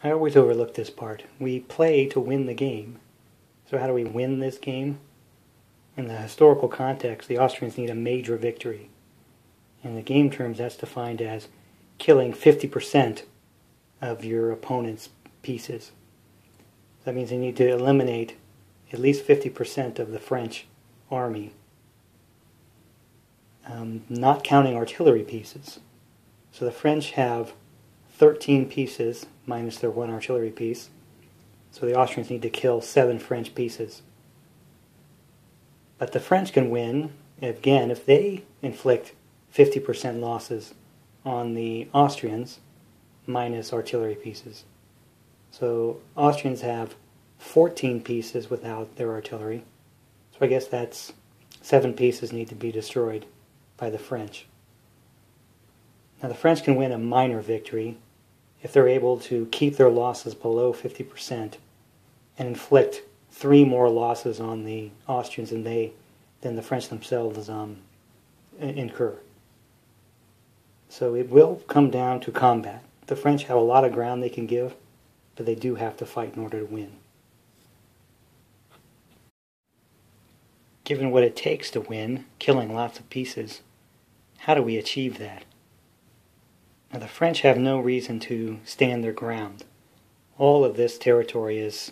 I always overlook this part. We play to win the game. So how do we win this game? In the historical context, the Austrians need a major victory. In the game terms, that's defined as killing 50% of your opponent's pieces. That means they need to eliminate at least 50% of the French army, not counting artillery pieces. So the French have 13 pieces minus their one artillery piece. So the Austrians need to kill 7 French pieces. But the French can win, again, if they inflict 50% losses on the Austrians minus artillery pieces. So Austrians have 14 pieces without their artillery. So I guess that's 7 pieces need to be destroyed by the French. Now the French can win a minor victory if they're able to keep their losses below 50% and inflict 3 more losses on the Austrians than the French themselves incur. So it will come down to combat. The French have a lot of ground they can give, but they do have to fight in order to win. Given what it takes to win, killing lots of pieces, how do we achieve that? Now the French have no reason to stand their ground. All of this territory is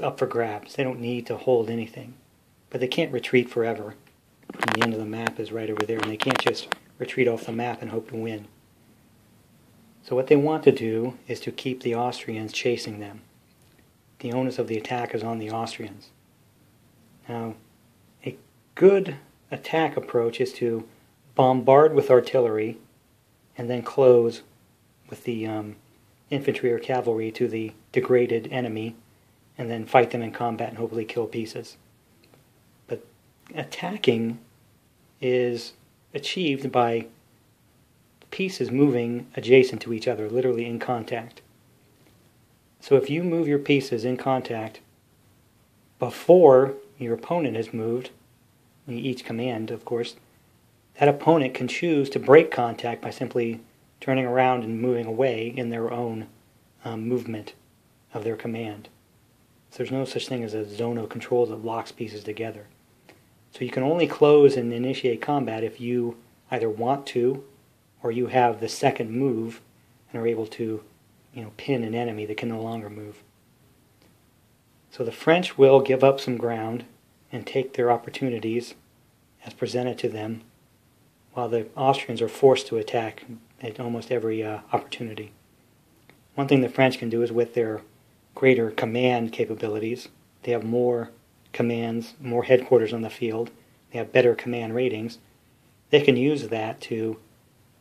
up for grabs. They don't need to hold anything. But they can't retreat forever. And the end of the map is right over there, and they can't just retreat off the map and hope to win. So what they want to do is to keep the Austrians chasing them. The onus of the attack is on the Austrians. Now, a good attack approach is to bombard with artillery and then close with the infantry or cavalry to the degraded enemy and then fight them in combat and hopefully kill pieces. But attacking is achieved by pieces moving adjacent to each other, literally in contact. So if you move your pieces in contact before your opponent has moved, each command, of course, that opponent can choose to break contact by simply turning around and moving away in their own movement of their command. So there's no such thing as a zone of control that locks pieces together. So you can only close and initiate combat if you either want to or you have the second move and are able to, pin an enemy that can no longer move. So the French will give up some ground and take their opportunities as presented to them, while the Austrians are forced to attack at almost every opportunity. One thing the French can do is with their greater command capabilities, they have more commands, more headquarters on the field, they have better command ratings, they can use that to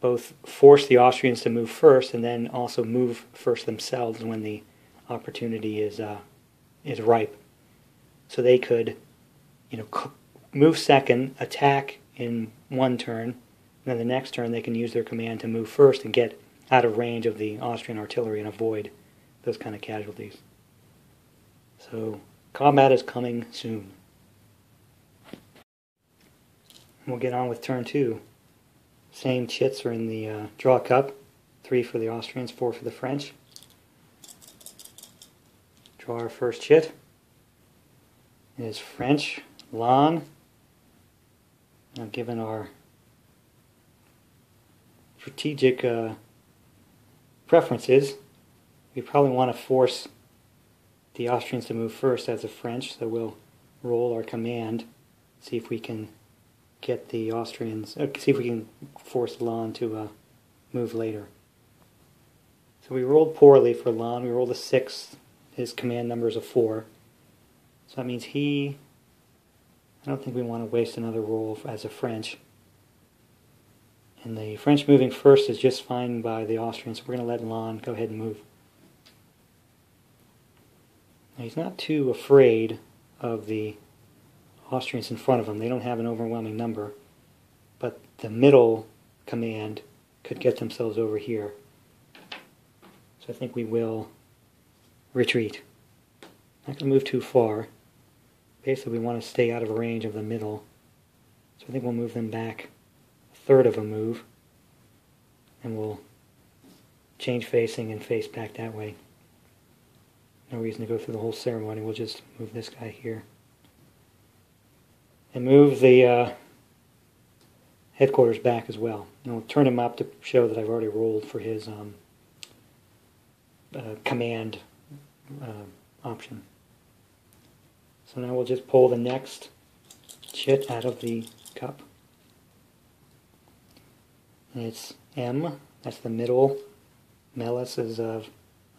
both force the Austrians to move first and then also move first themselves when the opportunity is ripe. So they could, move second, attack in one turn, and then the next turn they can use their command to move first and get out of range of the Austrian artillery and avoid those kind of casualties. So combat is coming soon. We'll get on with turn 2. Same chits are in the draw cup. 3 for the Austrians, 4 for the French. Draw our first chit. It is French, Lan. Now given our strategic preferences, we probably want to force the Austrians to move first as the French, so we'll roll our command, see if we can get the Austrians, see if we can force Lan to move later. So we rolled poorly for Lan. We rolled a 6. His command number is a 4. So that means I don't think we want to waste another roll as a French. And the French moving first is just fine by the Austrians, so we're going to let Lan go ahead and move. Now he's not too afraid of the Austrians in front of him. They don't have an overwhelming number, but the middle command could get themselves over here. So I think we will retreat. Not going to move too far. Basically, we want to stay out of range of the middle. So I think we'll move them back a third of a move, and we'll change facing and face back that way. No reason to go through the whole ceremony. We'll just move this guy here. And move the headquarters back as well. And we'll turn him up to show that I've already rolled for his command option. So now we'll just pull the next chit out of the cup. And it's M. That's the middle Melis's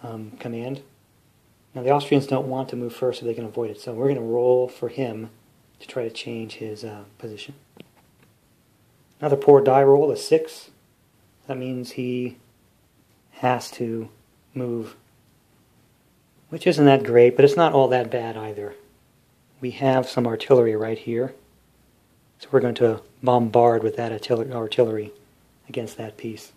command. Now the Austrians don't want to move first so they can avoid it. So we're going to roll for him to try to change his position. Another poor die roll, a 6. That means he has to move, which isn't that great, but it's not all that bad either. We have some artillery right here, so we're going to bombard with that artillery against that piece.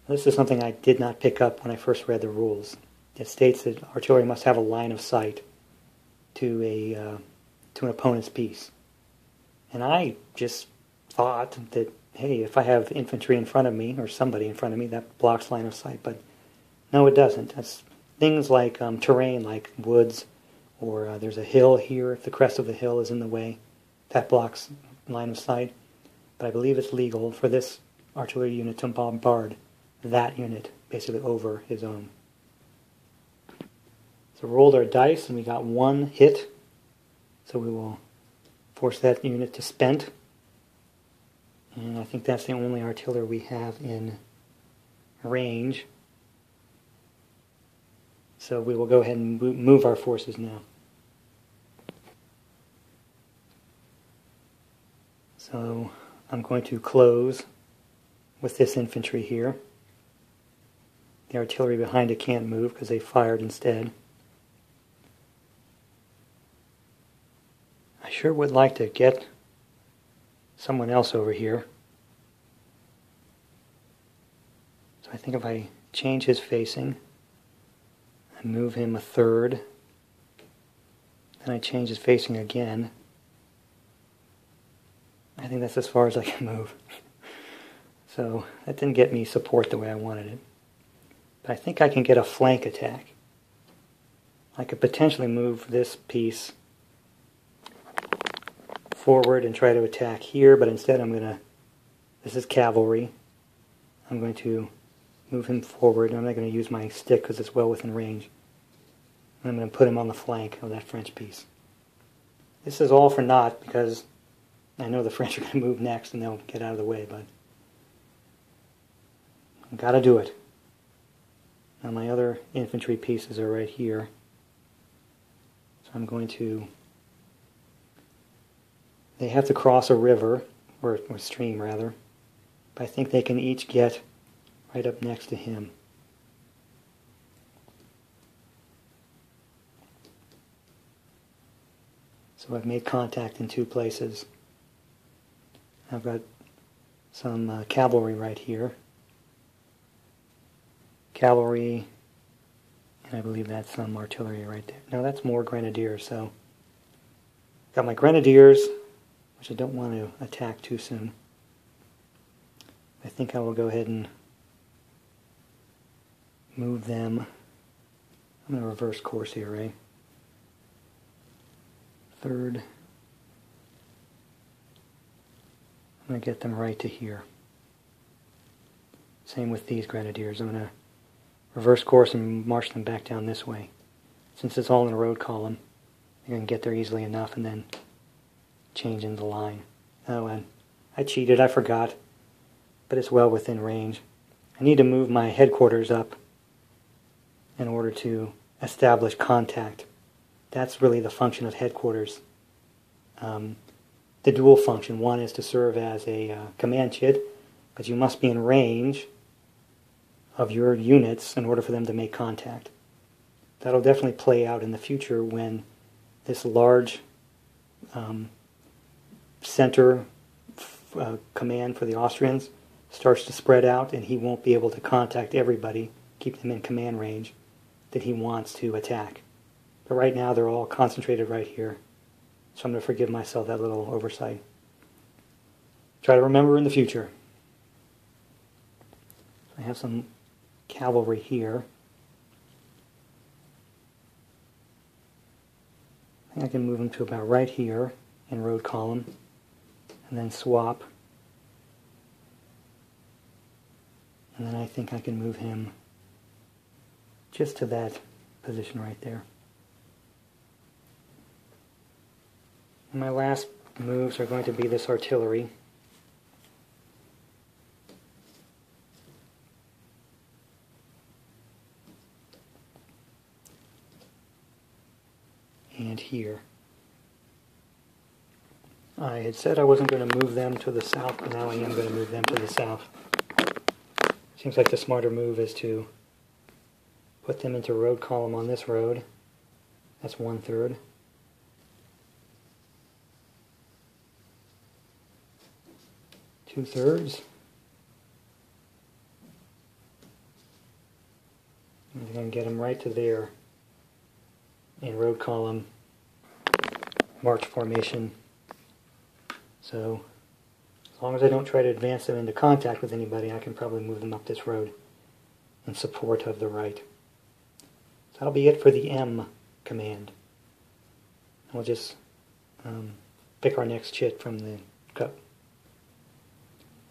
This is something I did not pick up when I first read the rules. It states that artillery must have a line of sight to an opponent's piece. And I just thought that, hey, if I have infantry in front of me, or somebody in front of me, that blocks line of sight. But no, it doesn't. That's things like terrain, like woods, or there's a hill here. If the crest of the hill is in the way, that blocks line of sight. But I believe it's legal for this artillery unit to bombard that unit, basically over his own. So we rolled our dice, and we got 1 hit. So we will force that unit to spent. And I think that's the only artillery we have in range. So we will go ahead and move our forces now. So I'm going to close with this infantry here. The artillery behind it can't move because they fired instead. I sure would like to get someone else over here. So I think if I change his facing, I move him a third, then I change his facing again, I think that's as far as I can move. So that didn't get me support the way I wanted it. But I think I can get a flank attack. I could potentially move this piece forward and try to attack here, but instead I'm going to, this is cavalry, I'm going to move him forward. I'm not going to use my stick because it's well within range. I'm going to put him on the flank of that French piece. This is all for naught because I know the French are going to move next and they'll get out of the way, but I've got to do it. Now my other infantry pieces are right here. So I'm going to, they have to cross a river, or stream rather, but I think they can each get right up next to him. So I've made contact in 2 places. I've got some cavalry right here. Cavalry, and I believe that's some artillery right there. No, that's more grenadiers, so got my grenadiers, which I don't want to attack too soon. I think I will go ahead and move them. I'm going to reverse course here, right? Third. I'm going to get them right to here. Same with these grenadiers. I'm going to reverse course and march them back down this way. Since it's all in a road column, you're going to get there easily enough and then change in the line. Oh, and I cheated, I forgot, but it's well within range. I need to move my headquarters up in order to establish contact. That's really the function of headquarters. The dual function. One is to serve as a command chit, but you must be in range of your units in order for them to make contact. That'll definitely play out in the future when this large center command for the Austrians starts to spread out, and he won't be able to contact everybody, keep them in command range that he wants to attack. But right now they're all concentrated right here, so I'm going to forgive myself that little oversight. Try to remember in the future. I have some cavalry here. I think I can move him to about right here in road column, and then swap. And then I think I can move him just to that position right there. And my last moves are going to be this artillery. And here. I had said I wasn't going to move them to the south, but now I am going to move them to the south. Seems like the smarter move is to put them into road column on this road. That's 1/3. Two-thirds. And I'm going to get them right to there in road column march formation. So as long as I don't try to advance them into contact with anybody, I can probably move them up this road in support of the right. So that'll be it for the M command. We'll just pick our next chit from the cup.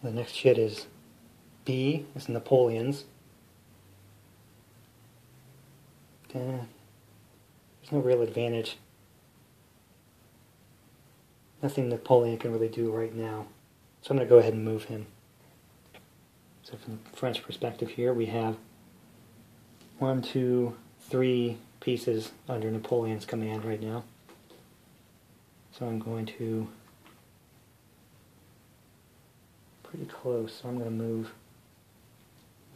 The next chit is B, it's Napoleon's. There's no real advantage. Nothing Napoleon can really do right now. So I'm going to go ahead and move him. So from the French perspective here, we have 1, 2, 3 pieces under Napoleon's command right now. So I'm going to, pretty close, so I'm going to move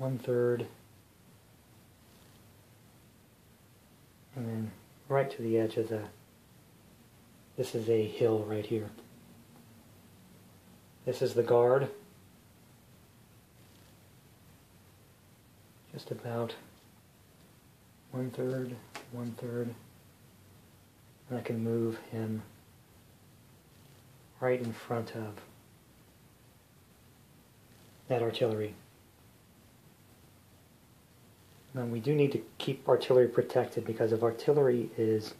1/3 and then right to the edge of the, this is a hill right here. This is the guard. Just about 1/3, 1/3. And I can move him right in front of that artillery. Now we do need to keep artillery protected, because if artillery is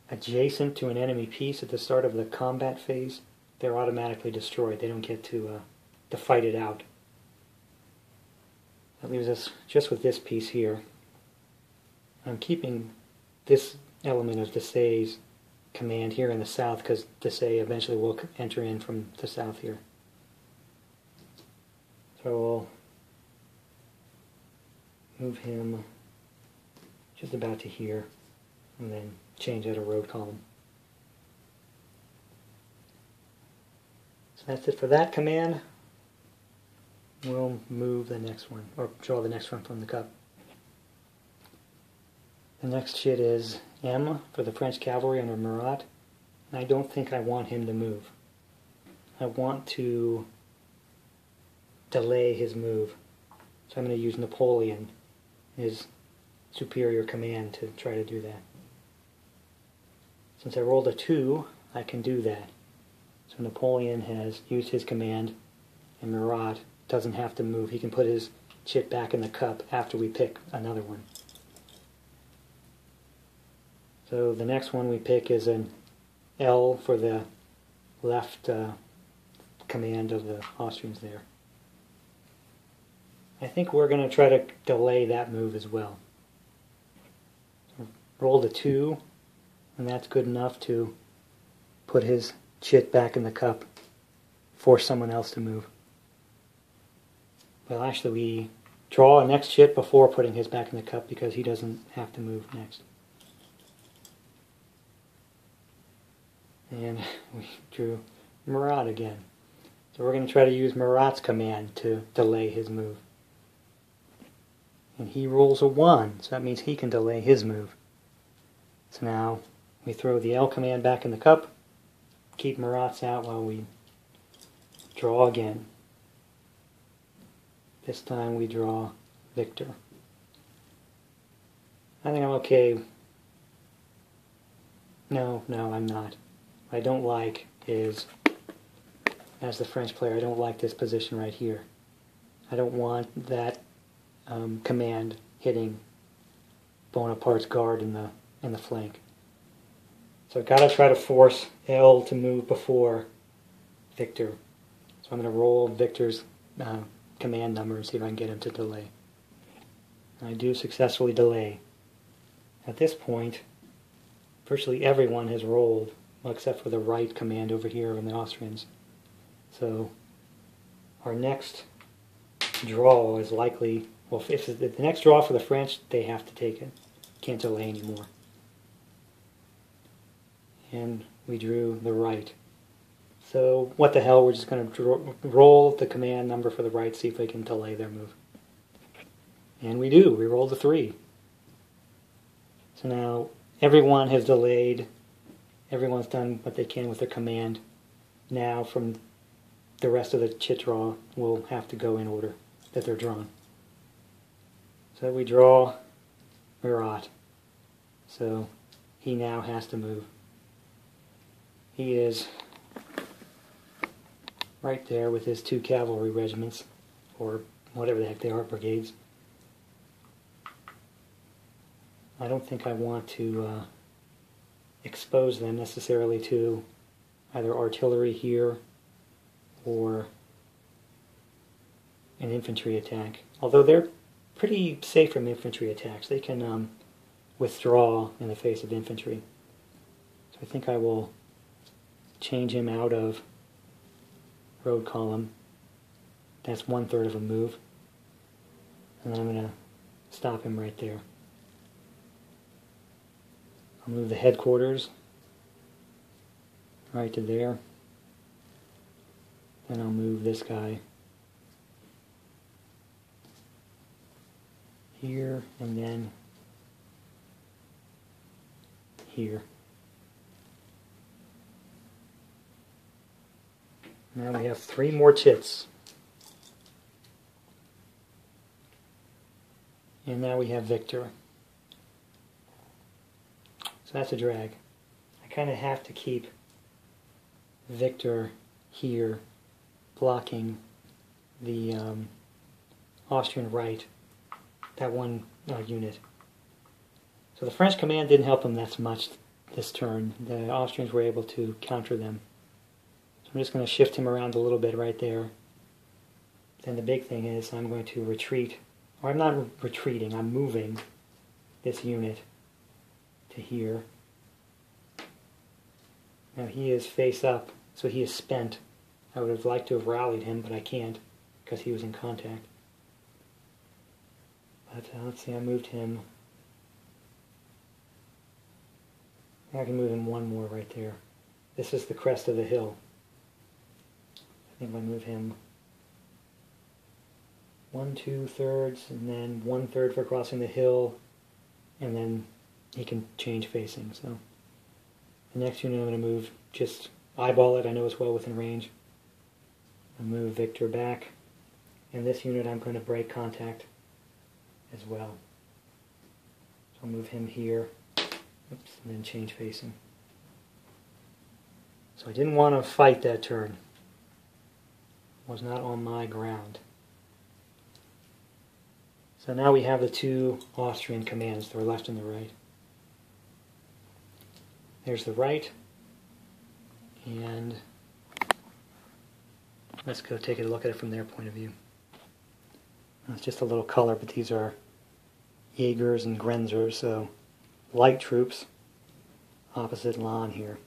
adjacent to an enemy piece at the start of the combat phase, they're automatically destroyed. They don't get to fight it out. That leaves us just with this piece here. I'm keeping this element of Desaix's command here in the south, because Desaix eventually will enter in from the south here. So we'll move him just about to here, and then change out a road column. So that's it for that command. We'll move the next one, or draw the next one from the cup. The next chit is M for the French cavalry under Murat, and I don't think I want him to move. I want to delay his move. So I'm going to use Napoleon, his superior command, to try to do that. Since I rolled a 2, I can do that. So Napoleon has used his command, and Murat doesn't have to move. He can put his chit back in the cup after we pick another one. So the next one we pick is an L for the left command of the Austrians there. I think we're going to try to delay that move as well. So rolled a 2, and that's good enough to put his chit back in the cup, force someone else to move. Well, actually we draw a next chit before putting his back in the cup, because he doesn't have to move next. And we drew Murat again. So we're going to try to use Murat's command to delay his move. And he rolls a 1, so that means he can delay his move. So now we throw the L command back in the cup, keep Murat's out while we draw again. This time we draw Victor. I think I'm okay. No, I'm not. What I don't like is, as the French player, I don't like this position right here. I don't want that command hitting Bonaparte's guard in the flank. So I've got to try to force L to move before Victor. So I'm going to roll Victor's command number and see if I can get him to delay. And I do successfully delay. At this point, virtually everyone has rolled, well, except for the right command over here in the Austrians. So our next draw is likely, well, if the next draw for the French, they have to take it. Can't delay anymore. And we drew the right. So what the hell, we're just going to roll the command number for the right, see if we can delay their move. And we do. We rolled a 3. So now everyone has delayed. Everyone's done what they can with their command. Now from the rest of the chit draw will have to go in order that they're drawn. So we draw Murat. So he now has to move. He is right there with his 2 cavalry regiments, or whatever the heck they are, brigades. I don't think I want to expose them necessarily to either artillery here or an infantry attack. Although they're pretty safe from infantry attacks. They can withdraw in the face of infantry. So I think I will change him out of road column. That's 1/3 of a move. And then I'm going to stop him right there. I'll move the headquarters right to there. Then I'll move this guy here and then here. Now we have 3 more chits. And now we have Victor. So that's a drag. I kind of have to keep Victor here blocking the Austrian right, that one unit. So the French command didn't help them that much this turn. The Austrians were able to counter them. So I'm just going to shift him around a little bit right there. Then the big thing is I'm going to retreat, or I'm not retreating, I'm moving this unit to here. Now he is face up, so he is spent. I would have liked to have rallied him, but I can't because he was in contact. But let's see, I moved him. I can move him 1 more right there. This is the crest of the hill. I think I move him 1 2/3, and then 1/3 for crossing the hill, and then he can change facing. So the next unit I'm going to move, just eyeball it, I know it's well within range. I'll move Victor back, and this unit I'm going to break contact as well. So I'll move him here, oops, and then change facing. So I didn't want to fight that turn. It was not on my ground. So now we have the 2 Austrian commands, the left and the right. There's the right, and let's go take a look at it from their point of view. It's just a little color, but these are Jaegers and Grenzers, so light troops opposite Lahn here.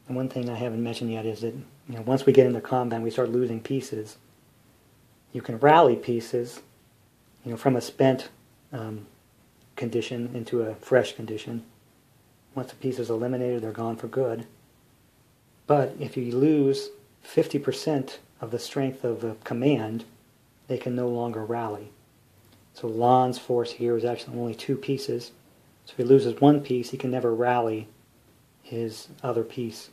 And one thing I haven't mentioned yet is that once we get into combat and we start losing pieces, you can rally pieces from a spent condition into a fresh condition. Once the piece is eliminated, they're gone for good. But if you lose 50% of the strength of the command, they can no longer rally. So Lahn's force here is actually only 2 pieces. So if he loses 1 piece, he can never rally his other piece.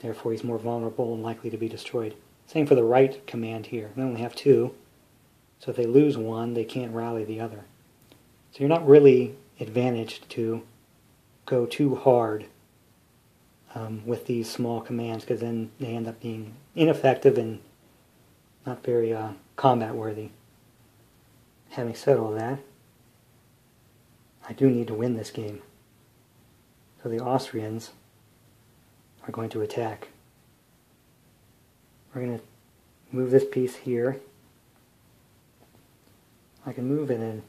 Therefore, he's more vulnerable and likely to be destroyed. Same for the right command here. They only have 2. So if they lose 1, they can't rally the other. So you're not really advantaged to go too hard with these small commands, because then they end up being ineffective and not very combat worthy. Having said all that, I do need to win this game. So the Austrians are going to attack. We're going to move this piece here. I can move at a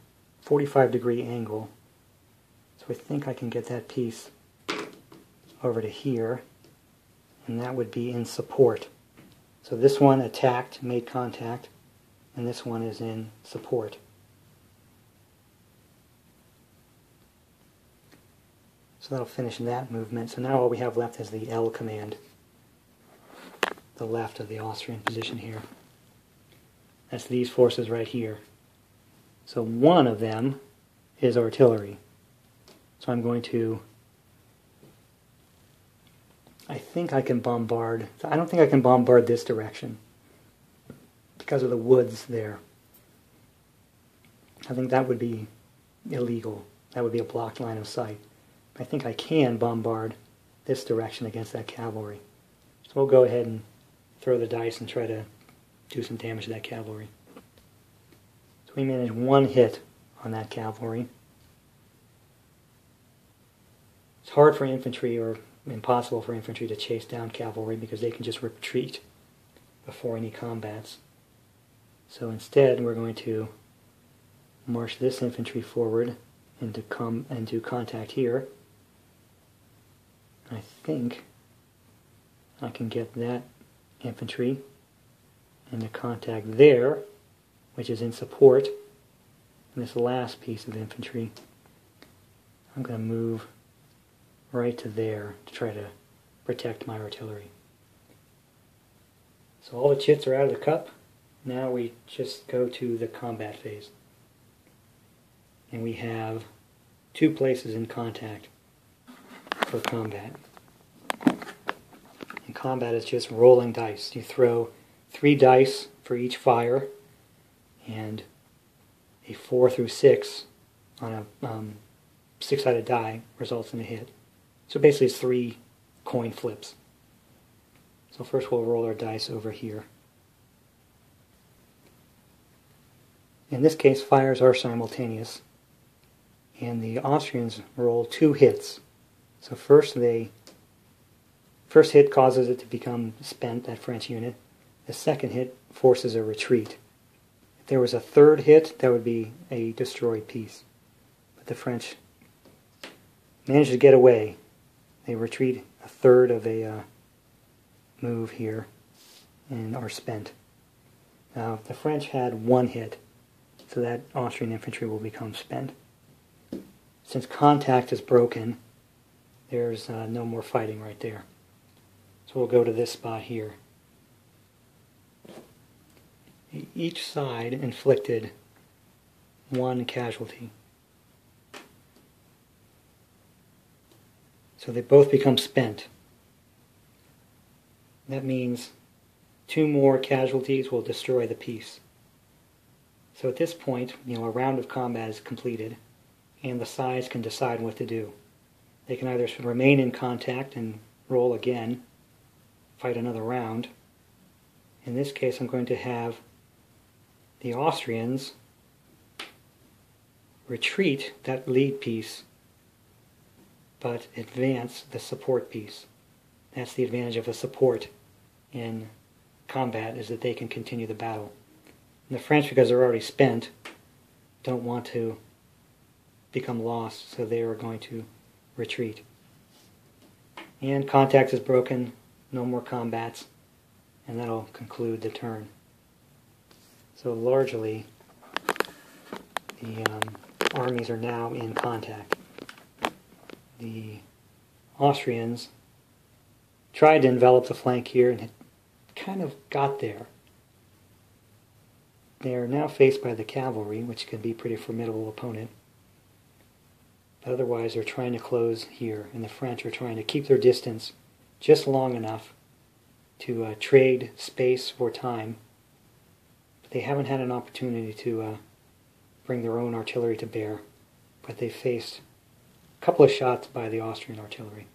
45-degree angle. So I think I can get that piece over to here, and that would be in support. So this one attacked, made contact, and this one is in support. So that'll finish that movement. So now all we have left is the L command, the left of the Austrian position here. That's these forces right here. So one of them is artillery. So I'm going to, I think I can bombard, I don't think I can bombard this direction because of the woods there. I think that would be illegal. That would be a blocked line of sight. I think I can bombard this direction against that cavalry. So we'll go ahead and throw the dice and try to do some damage to that cavalry. So we managed one hit on that cavalry. It's hard for infantry, or impossible for infantry, to chase down cavalry because they can just retreat before any combats. So instead we're going to march this infantry forward and do contact here. I think I can get that infantry into contact there, which is in support. And this last piece of infantry, I'm going to move right to there to try to protect my artillery. So all the chits are out of the cup. Now we just go to the combat phase. And we have 2 places in contact for combat. And combat is just rolling dice. You throw 3 dice for each fire, and a 4 through 6 on a 6-sided die results in a hit. So basically it's 3 coin flips. So first we'll roll our dice over here. In this case, fires are simultaneous, and the Austrians roll 2 hits. So first hit causes it to become spent, that French unit. The second hit forces a retreat. If there was a third hit, that would be a destroyed piece. But the French managed to get away. They retreat a third of a move here and are spent. Now, the French had 1 hit, so that Austrian infantry will become spent. Since contact is broken, there's no more fighting right there. So we'll go to this spot here. Each side inflicted 1 casualty. So they both become spent. That means 2 more casualties will destroy the piece. So at this point, a round of combat is completed, and the sides can decide what to do. They can either remain in contact and roll again, fight another round. In this case, I'm going to have the Austrians retreat that lead piece, but advance the support piece. That's the advantage of a support in combat, is that they can continue the battle. And the French, because they're already spent, don't want to become lost, so they are going to retreat. And contact is broken, no more combats, and that'll conclude the turn. So largely, the armies are now in contact. The Austrians tried to envelop the flank here and had kind of got there. They are now faced by the cavalry, which can be a pretty formidable opponent. But otherwise, they're trying to close here, and the French are trying to keep their distance just long enough to trade space for time. But they haven't had an opportunity to bring their own artillery to bear, but they faced a couple of shots by the Austrian artillery.